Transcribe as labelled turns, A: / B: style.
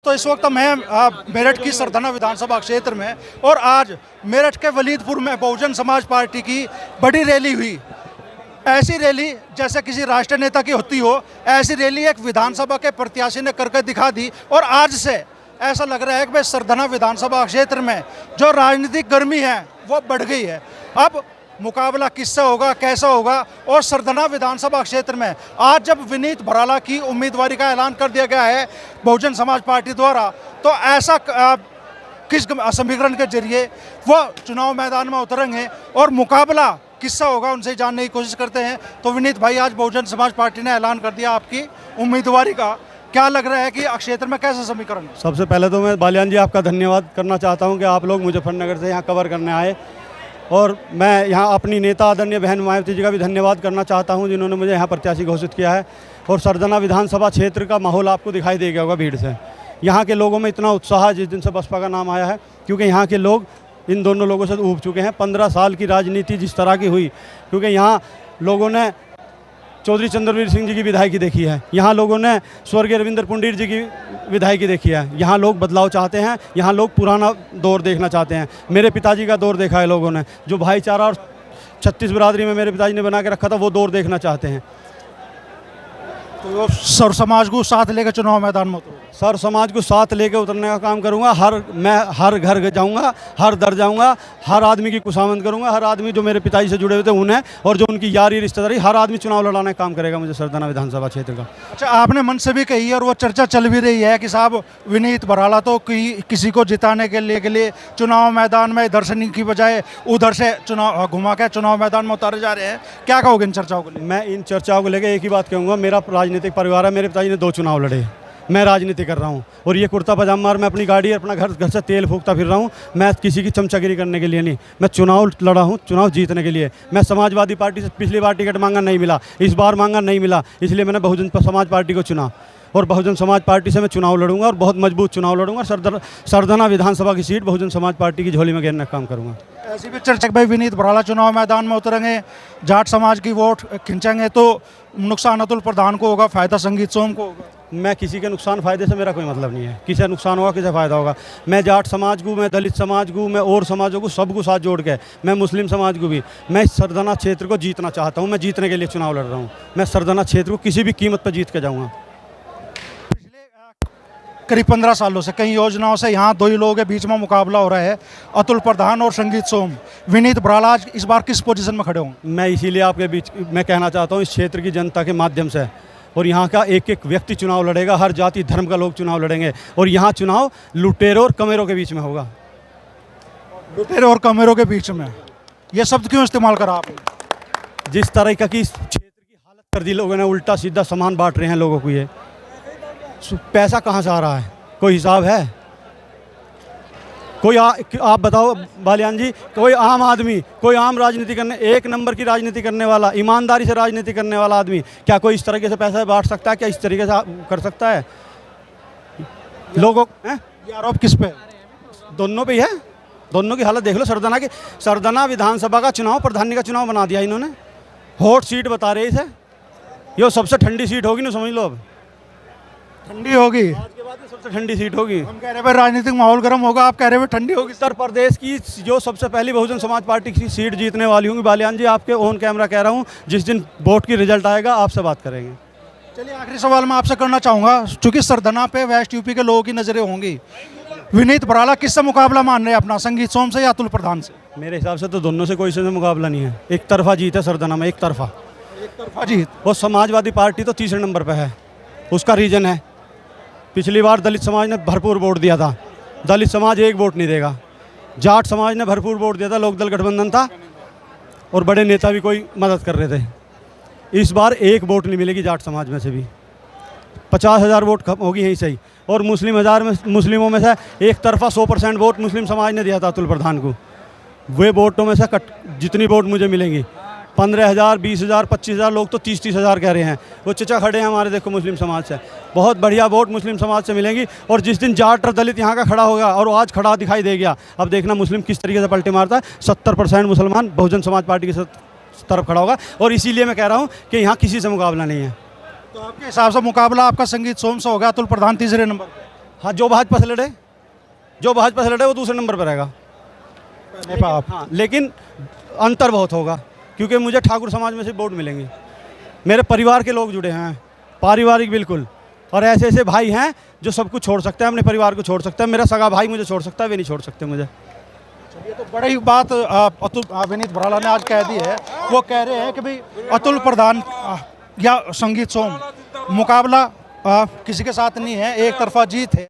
A: तो इस वक्त मैं मेरठ की सरदाना विधानसभा क्षेत्र में और आज मेरठ के वलीदपुर में बहुजन समाज पार्टी की बड़ी रैली हुई। ऐसी रैली जैसे किसी राष्ट्रीय नेता की होती हो, ऐसी रैली एक विधानसभा के प्रत्याशी ने करके दिखा दी। और आज से ऐसा लग रहा है कि भाई सरदाना विधानसभा क्षेत्र में जो राजनीतिक गर्मी है वो बढ़ गई है। अब मुकाबला किससे होगा, कैसा होगा। और सरदाना विधानसभा क्षेत्र में आज जब विनीत भराला की उम्मीदवारी का ऐलान कर दिया गया है बहुजन समाज पार्टी द्वारा, तो ऐसा किस समीकरण के जरिए वो चुनाव मैदान में उतरेंगे और मुकाबला किससे होगा उनसे जानने की कोशिश करते हैं। तो विनीत भाई, आज बहुजन समाज पार्टी ने ऐलान कर दिया आपकी उम्मीदवारी का, क्या लग रहा है कि क्षेत्र में कैसा समीकरण है?
B: सबसे पहले तो मैं बालियान जी आपका धन्यवाद करना चाहता हूं कि आप लोग मुजफ्फरनगर से यहाँ कवर करने आए, और मैं यहाँ अपनी नेता आदरणीय बहन मायावती जी का भी धन्यवाद करना चाहता हूँ जिन्होंने मुझे यहाँ प्रत्याशी घोषित किया है। और सरदाना विधानसभा क्षेत्र का माहौल आपको दिखाई दे गया होगा भीड़ से। यहाँ के लोगों में इतना उत्साह जिस दिन से बसपा का नाम आया है, क्योंकि यहाँ के लोग इन दोनों लोगों से ऊब चुके हैं। 15 साल की राजनीति जिस तरह की हुई, क्योंकि यहाँ लोगों ने चौधरी चंद्रवीर सिंह जी की विधायकी देखी है, यहाँ लोगों ने स्वर्गीय रविंद्र पुंडीर जी की विधायकी देखी है। यहाँ लोग बदलाव चाहते हैं, यहाँ लोग पुराना दौर देखना चाहते हैं। मेरे पिताजी का दौर देखा है लोगों ने, जो भाईचारा और 36 बिरादरी में मेरे पिताजी ने बना के रखा था, वो दौर देखना चाहते हैं।
A: तो सर समाज को साथ लेकर चुनाव मैदान में उतरो।
B: सर समाज को साथ लेकर उतरने का काम करूंगा। मैं हर घर जाऊंगा, हर दर जाऊंगा, हर आदमी की खुशामद करूंगा। हर आदमी जो मेरे पिताजी से जुड़े हुए थे उन्हें, और जो उनकी यारी रिश्तेदारी, हर आदमी चुनाव लड़ाने का काम करेगा मुझे सरदाना विधानसभा क्षेत्र का।
A: अच्छा, आपने मन से भी कही है और वो चर्चा चल भी रही है कि साहब विनीत भराला तो किसी को जिताने के लिए चुनाव मैदान में इधर से की बजाय उधर से चुनाव घुमा के चुनाव मैदान में उतारे जा रहे हैं। क्या कहोगे इन चर्चाओं को लेकर?
B: मैं इन चर्चाओं को लेकर एक ही बात कहूँगा, मेरा राजनीतिक परिवार है। मेरे पिताजी ने 2 चुनाव लड़े, मैं राजनीति कर रहा हूँ, और ये कुर्ता पजामा और मैं अपनी गाड़ी अपना घर से तेल फूकता फिर रहा हूँ। मैं किसी की चमचागिरी करने के लिए नहीं, मैं चुनाव लड़ा हूँ चुनाव जीतने के लिए। मैं समाजवादी पार्टी से पिछली बार टिकट मांगा, नहीं मिला, इस बार मांगा, नहीं मिला, इसलिए मैंने बहुजन समाज पार्टी को चुना, और बहुजन समाज पार्टी से मैं चुनाव लड़ूंगा और बहुत मजबूत चुनाव लड़ूंगा। सरदाना विधानसभा की सीट बहुजन समाज पार्टी की झोली में घेरने का काम करूंगा।
A: ऐसी भी चर्चा भाई विनीत भराला चुनाव मैदान में उतरेंगे, जाट समाज की वोट खिंचेंगे, तो नुकसान अतुल प्रधान को होगा, फायदा संगीत सोम को होगा।
B: मैं किसी के नुकसान फ़ायदे से मेरा कोई मतलब नहीं है। किसे नुकसान होगा, किसे फ़ायदा होगा। मैं जाट समाज को, मैं दलित समाज को, मैं और समाजों को, सबको साथ जोड़ के, मैं मुस्लिम समाज को भी, मैं सरदाना क्षेत्र को जीतना चाहता हूँ। मैं जीतने के लिए चुनाव लड़ रहा हूँ। मैं सरदाना क्षेत्र को किसी भी कीमत पर जीत के जाऊँगा।
A: करीब 15 सालों से कई योजनाओं से यहाँ 2 ही लोगों के बीच में मुकाबला हो रहा है, अतुल प्रधान और संगीत सोम। विनीत भराला आज इस बार किस पोजीशन में खड़े होंगे?
B: मैं इसीलिए आपके बीच मैं कहना चाहता हूँ, इस क्षेत्र की जनता के माध्यम से, और यहाँ का एक एक व्यक्ति चुनाव लड़ेगा, हर जाति धर्म का लोग चुनाव लड़ेंगे, और यहाँ चुनाव लुटेरों और कमेरों के बीच में होगा।
A: लुटेरों और कमेरों के बीच में, ये शब्द क्यों इस्तेमाल करा आपने?
B: जिस तरह का कि इस क्षेत्र की हालत कर दी लोगों ने, उल्टा सीधा सामान बांट रहे हैं लोगों को। ये पैसा कहाँ से आ रहा है, कोई हिसाब है? कोई आप बताओ बालियान जी, कोई आम आदमी, कोई आम राजनीति करने, 1 नंबर की राजनीति करने वाला, ईमानदारी से राजनीति करने वाला आदमी, क्या कोई इस तरीके से पैसा बांट सकता है? क्या इस तरीके से कर सकता है? लोगों
A: ये आरोप किस पे?
B: दोनों पे ही है। दोनों की हालत देख लो। सरदाना विधानसभा का चुनाव प्रधानी का चुनाव बना दिया इन्होंने। हॉट सीट बता रहे इसे, ये सबसे ठंडी सीट होगी ना, समझ लो। अब
A: ठंडी होगी,
B: आज के बाद सबसे ठंडी सीट होगी।
A: हम कह रहे हैं राजनीतिक माहौल गर्म होगा, आप कह रहे हैं ठंडी होगी।
B: उत्तर प्रदेश की जो सबसे पहली बहुजन समाज पार्टी की सीट जीतने वाली होंगी। बालियान जी, आपके ऑन कैमरा कह रहा हूँ, जिस दिन वोट की रिजल्ट आएगा आपसे बात करेंगे।
A: चलिए, आखिरी सवाल मैं आपसे करना चाहूँगा, चूंकि सरदाना पे वेस्ट यूपी के लोगों की नज़रें होंगी, विनीत भराला किससे मुकाबला मान रहे हैं अपना, संगीत सोम से या अतुल प्रधान से?
B: मेरे हिसाब से तो दोनों से कोई से मुकाबला नहीं है। एक तरफा जीत है सरदाना में, एक तरफा
A: जीत।
B: और समाजवादी पार्टी तो 3रे नंबर पर है। उसका रीजन है, पिछली बार दलित समाज ने भरपूर वोट दिया था, दलित समाज 1 वोट नहीं देगा। जाट समाज ने भरपूर वोट दिया था, लोकदल गठबंधन था, और बड़े नेता भी कोई मदद कर रहे थे। इस बार 1 वोट नहीं मिलेगी जाट समाज में से भी। 50,000 वोट होगी यहीं से ही। और मुस्लिमों में से एक तरफा 100% वोट मुस्लिम समाज ने दिया था अतुल प्रधान को। वे वोटों में से जितनी वोट मुझे मिलेंगी, 15,000, 20,000, 25,000 लोग तो 30-30,000 कह रहे हैं। वो चचा खड़े हैं हमारे, देखो, मुस्लिम समाज से। बहुत बढ़िया वोट मुस्लिम समाज से मिलेंगी। और जिस दिन जाट और दलित यहाँ का खड़ा होगा, और आज खड़ा दिखाई दे गया, अब देखना मुस्लिम किस तरीके से पलटे मारता है। 70% मुसलमान बहुजन समाज पार्टी की तरफ खड़ा होगा। और इसीलिए मैं कह रहा हूँ कि यहाँ किसी से मुकाबला नहीं है।
A: तो आपके हिसाब से मुकाबला आपका संगीत सोम से होगा, अतुल प्रधान 3रे नंबर?
B: हाँ, जो भाजपा से लड़े वो दूसरे नंबर पर रहेगा। हाँ, लेकिन अंतर बहुत होगा, क्योंकि मुझे ठाकुर समाज में से वोट मिलेंगे। मेरे परिवार के लोग जुड़े हैं, पारिवारिक बिल्कुल, और ऐसे ऐसे भाई हैं जो सब कुछ छोड़ सकते हैं, अपने परिवार को छोड़ सकता है। मेरा सगा भाई मुझे छोड़ सकता है, वे नहीं छोड़ सकते मुझे।
A: ये तो बड़ी बात अतुल विनीत भराला ने आज कह दी है। वो कह रहे हैं कि भाई अतुल प्रधान या संगीत सोम मुकाबला किसी के साथ नहीं है, एक तरफा जीत है।